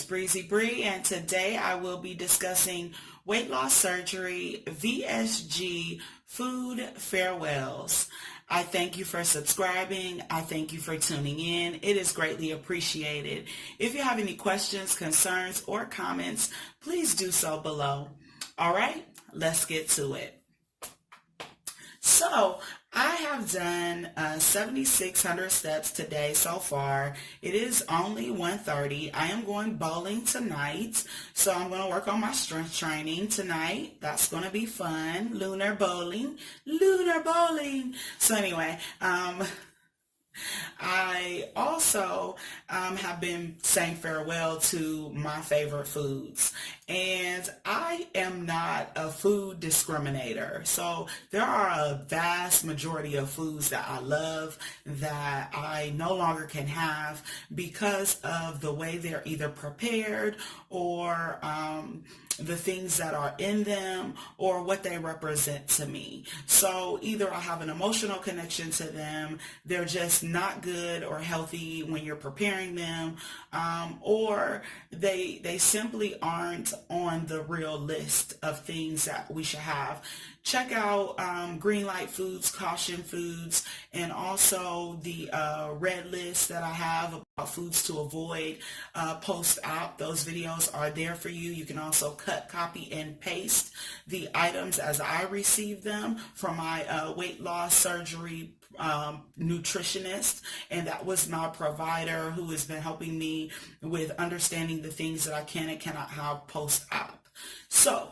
Breezy Bree, and today I will be discussing weight loss surgery, VSG, food farewells. I thank you for subscribing. I thank you for tuning in. It is greatly appreciated. If you have any questions, concerns, or comments, please do so below. All right, let's get to it. So I have done 7,600 steps today so far. It is only 1:30. I am going bowling tonight, so I'm going to work on my strength training tonight. That's going to be fun. Lunar bowling. So anyway, I also have been saying farewell to my favorite foods, and I am not a food discriminator. So there are a vast majority of foods that I love that I no longer can have because of the way they're either prepared or the things that are in them or what they represent to me. So either I have an emotional connection to them, they're just not good or healthy when you're preparing them, or they simply aren't on the real list of things that we should have. Check out green light foods, caution foods, and also the red list that I have about foods to avoid post-op. Those videos are there for you. You can also cut, copy, and paste the items as I receive them from my weight loss surgery nutritionist, and that was my provider who has been helping me with understanding the things that I can and cannot have post-op. So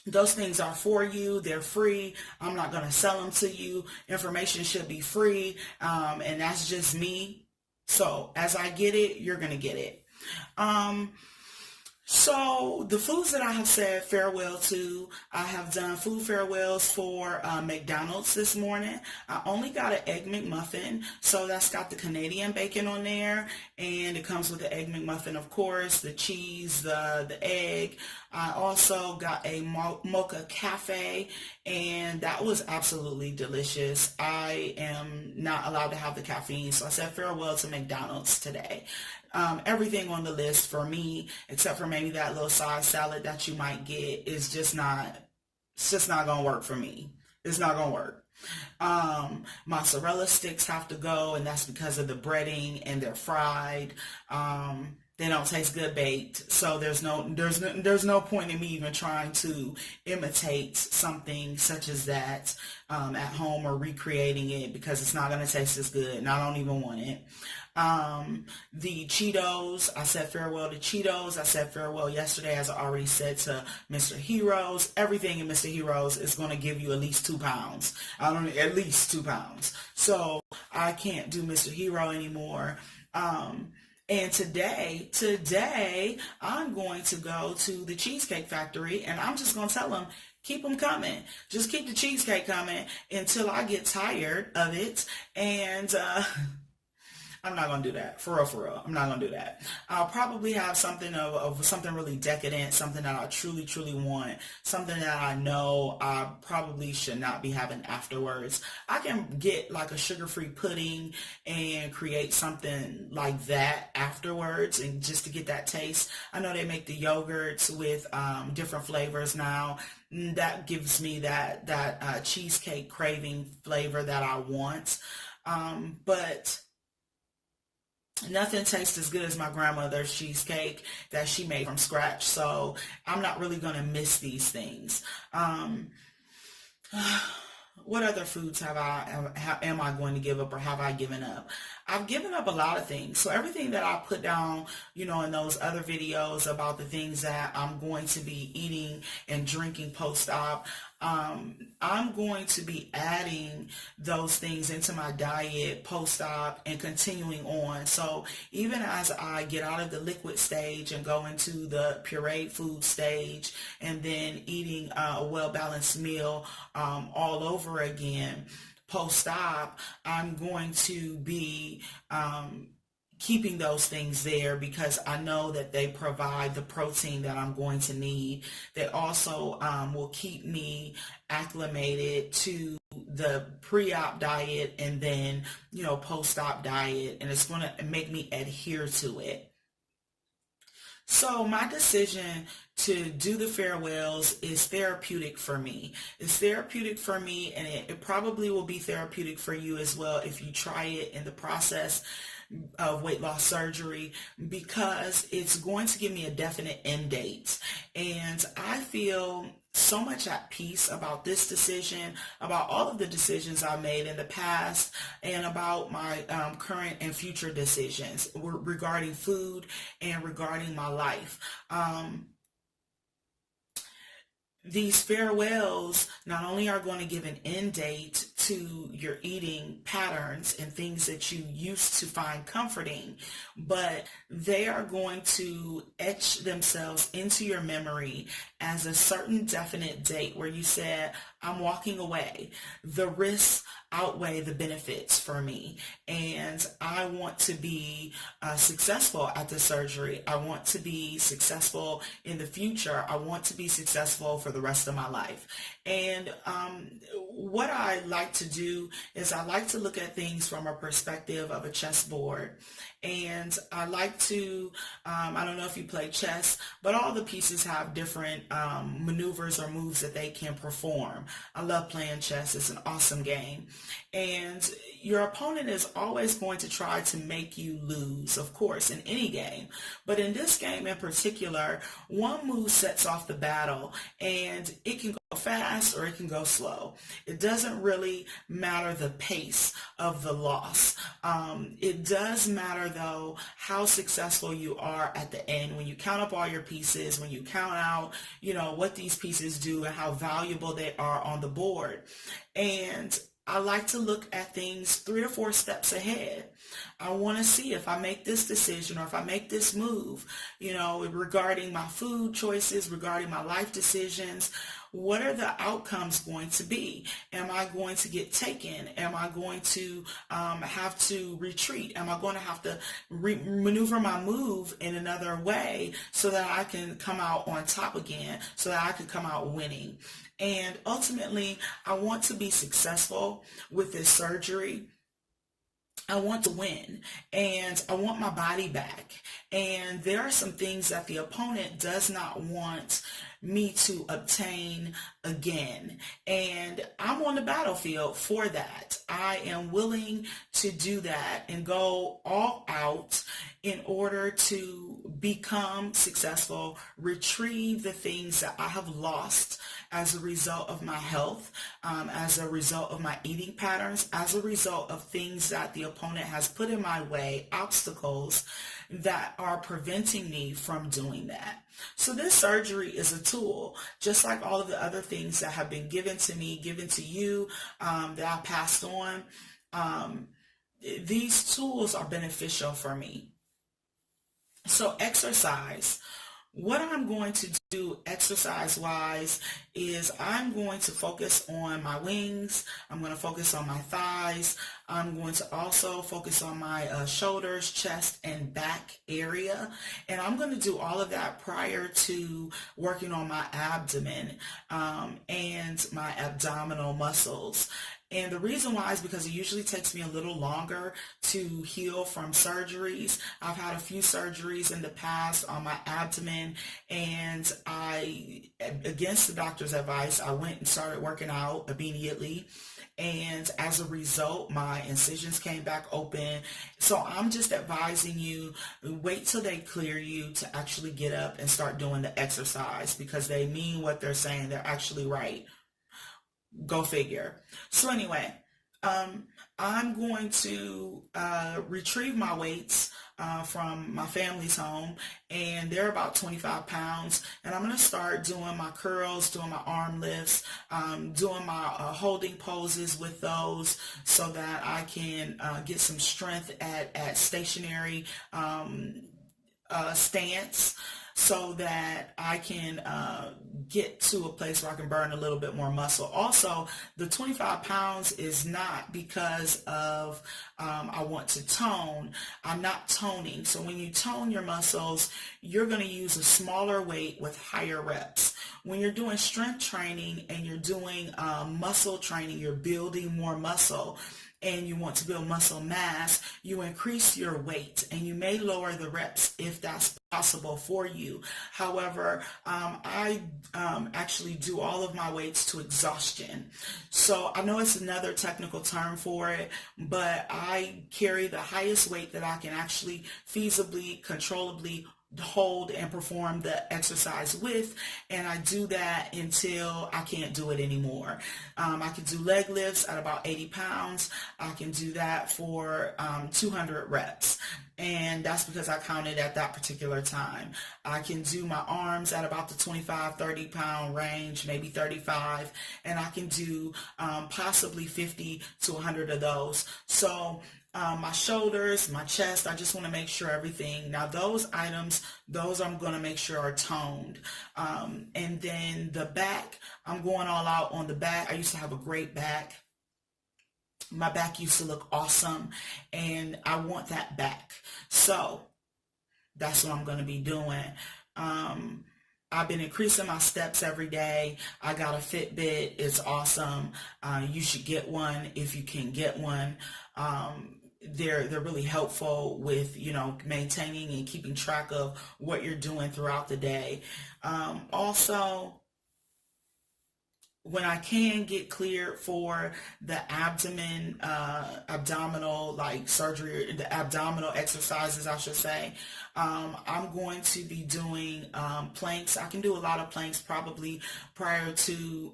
those things are for you. They're free. I'm not going to sell them to you. Information should be free, and that's just me. So as I get it, you're going to get it. So the foods that I have said farewell to, I have done food farewells for McDonald's this morning. I only got an Egg McMuffin, so that's got the Canadian bacon on there, and it comes with the Egg McMuffin, of course, the cheese, the egg. I also got a mocha cafe, and that was absolutely delicious. I am not allowed to have the caffeine, so I said farewell to McDonald's today. Everything on the list for me, except for maybe that little side salad that you might get, is just not, it's just not going to work for me. It's not going to work. Mozzarella sticks have to go, and that's because of the breading, and they're fried. They don't taste good baked, so there's no point in me even trying to imitate something such as that at home or recreating it, because it's not going to taste as good, and I don't even want it. The Cheetos, I said farewell to Cheetos. I said farewell yesterday, as I already said, to Mr. Heroes. Everything in Mr. Heroes is going to give you at least 2 pounds. At least 2 pounds. So I can't do Mr. Hero anymore. And today I'm going to go to the Cheesecake Factory, and I'm just going to tell them, keep them coming. Just keep the cheesecake coming until I get tired of it. And I'm not going to do that. For real. I'm not going to do that. I'll probably have something of something really decadent, something that I truly want, something that I know I probably should not be having afterwards. I can get like a sugar-free pudding and create something like that afterwards, and just to get that taste. I know they make the yogurts with different flavors now. That gives me that cheesecake craving flavor that I want. But nothing tastes as good as my grandmother's cheesecake that she made from scratch. So I'm not really going to miss these things. What other foods am I going to give up, or have I given up? I've given up a lot of things. So everything that I put down, in those other videos about the things that I'm going to be eating and drinking post-op, I'm going to be adding those things into my diet post-op and continuing on. So even as I get out of the liquid stage and go into the pureed food stage, and then eating a well-balanced meal all over again post-op, I'm going to be keeping those things there because I know that they provide the protein that I'm going to need. They also will keep me acclimated to the pre-op diet and then, post-op diet, and it's going to make me adhere to it. So my decision to do the farewells is therapeutic for me. It's therapeutic for me, and it probably will be therapeutic for you as well if you try it in the process of weight loss surgery, because it's going to give me a definite end date. And I feel so much at peace about this decision, about all of the decisions I made in the past, and about my current and future decisions regarding food and regarding my life. These farewells not only are going to give an end date to your eating patterns and things that you used to find comforting, but they are going to etch themselves into your memory as a certain definite date where you said, I'm walking away. The risks outweigh the benefits for me, and I want to be successful at the surgery. I want to be successful in the future. I want to be successful for the rest of my life. And what I like to do is I like to look at things from a perspective of a chessboard. And I like to, I don't know if you play chess, but all the pieces have different maneuvers or moves that they can perform. I love playing chess. It's an awesome game. And your opponent is always going to try to make you lose, of course, in any game. But in this game in particular, one move sets off the battle, and it can go fast or it can go slow. It doesn't really matter the pace of the loss. It does matter, though, how successful you are at the end. When you count up all your pieces, when you count out, what these pieces do and how valuable they are on the board. And I like to look at things 3 or 4 steps ahead. I want to see if I make this decision or if I make this move, regarding my food choices, regarding my life decisions, what are the outcomes going to be? Am I going to get taken? Am I going to have to retreat? Am I going to have to maneuver my move in another way so that I can come out on top again, so that I can come out winning? And ultimately, I want to be successful with this surgery. I want to win, and I want my body back. And there are some things that the opponent does not want me to obtain again. And I'm on the battlefield for that. I am willing to do that and go all out in order to become successful, retrieve the things that I have lost as a result of my health, as a result of my eating patterns, as a result of things that the opponent has put in my way, obstacles that are preventing me from doing that. So this surgery is a tool, just like all of the other things that have been given to me, given to you, that I passed on. These tools are beneficial for me. So exercise. What I'm going to do exercise-wise is I'm going to focus on my wings. I'm going to focus on my thighs. I'm going to also focus on my shoulders, chest, and back area. And I'm going to do all of that prior to working on my abdomen and my abdominal muscles. And the reason why is because it usually takes me a little longer to heal from surgeries. I've had a few surgeries in the past on my abdomen, and against the doctor's advice, I went and started working out immediately. And as a result, my incisions came back open. So I'm just advising you, wait till they clear you to actually get up and start doing the exercise, because they mean what they're saying. They're actually right. Go figure. So anyway, I'm going to retrieve my weights from my family's home, and they're about 25 pounds. And I'm going to start doing my curls, doing my arm lifts, doing my holding poses with those, so that I can get some strength at stationary stance, so that I can get to a place where I can burn a little bit more muscle. Also, the 25 pounds is not because of I want to tone. I'm not toning. So when you tone your muscles, you're going to use a smaller weight with higher reps. When you're doing strength training and you're doing muscle training, you're building more muscle. and you want to build muscle mass, you increase your weight and you may lower the reps if that's possible for you. However, I actually do all of my weights to exhaustion. So I know it's another technical term for it, but I carry the highest weight that I can actually feasibly, controllably hold and perform the exercise with, and I do that until I can't do it anymore. I can do leg lifts at about 80 pounds. I can do that for 200 reps, and that's because I counted at that particular time. I can do my arms at about the 25-30 pound range, maybe 35, and I can do possibly 50 to 100 of those. So my shoulders, my chest, I just want to make sure everything. Now those items, those I'm going to make sure are toned. And then the back, I'm going all out on the back. I used to have a great back. My back used to look awesome, and I want that back. So that's what I'm going to be doing. I've been increasing my steps every day. I got a Fitbit. It's awesome. You should get one if you can get one. They're really helpful with, maintaining and keeping track of what you're doing throughout the day. Also, when I can get cleared for the abdominal like surgery, the abdominal exercises, I should say, I'm going to be doing planks. I can do a lot of planks probably prior to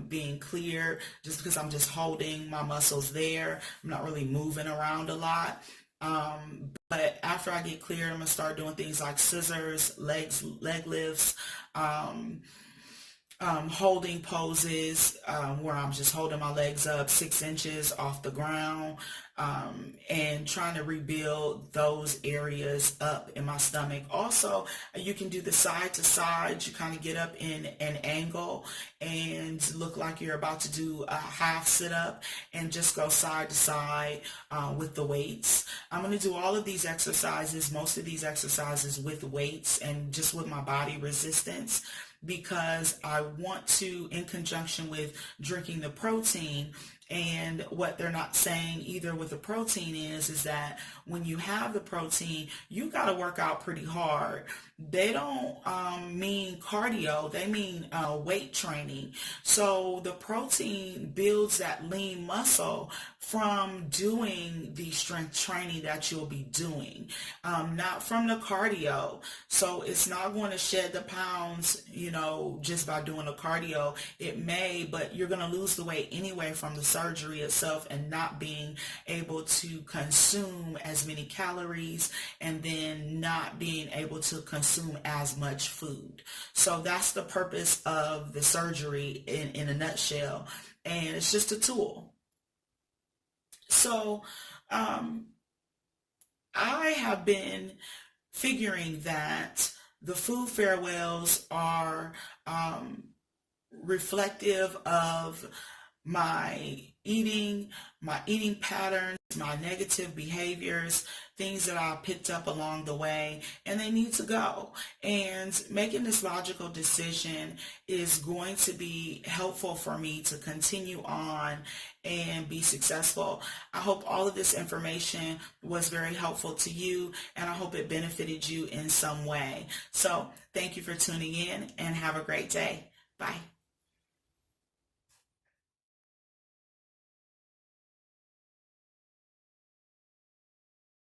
being cleared, just because I'm just holding my muscles there. I'm not really moving around a lot. But after I get cleared, I'm going to start doing things like scissors, leg lifts, holding poses where I'm just holding my legs up 6 inches off the ground, and trying to rebuild those areas up in my stomach. Also, you can do the side to side. You kind of get up in an angle and look like you're about to do a half sit-up and just go side to side with the weights. I'm going to do all of these exercises, most of these exercises with weights and just with my body resistance, because I want to, in conjunction with drinking the protein. And what they're not saying either with the protein is that when you have the protein, you got to work out pretty hard. They don't mean cardio, they mean weight training. So the protein builds that lean muscle from doing the strength training that you'll be doing, not from the cardio. So it's not going to shed the pounds, just by doing the cardio. It may, but you're going to lose the weight anyway from the surgery itself and not being able to consume as many calories, and then not being able to consume as much food. So that's the purpose of the surgery in a nutshell, and it's just a tool. So I have been figuring that the food farewells are reflective of my eating patterns, my negative behaviors, things that I picked up along the way, and they need to go. And making this logical decision is going to be helpful for me to continue on and be successful. I hope all of this information was very helpful to you, and I hope it benefited you in some way. So thank you for tuning in, and have a great day. Bye.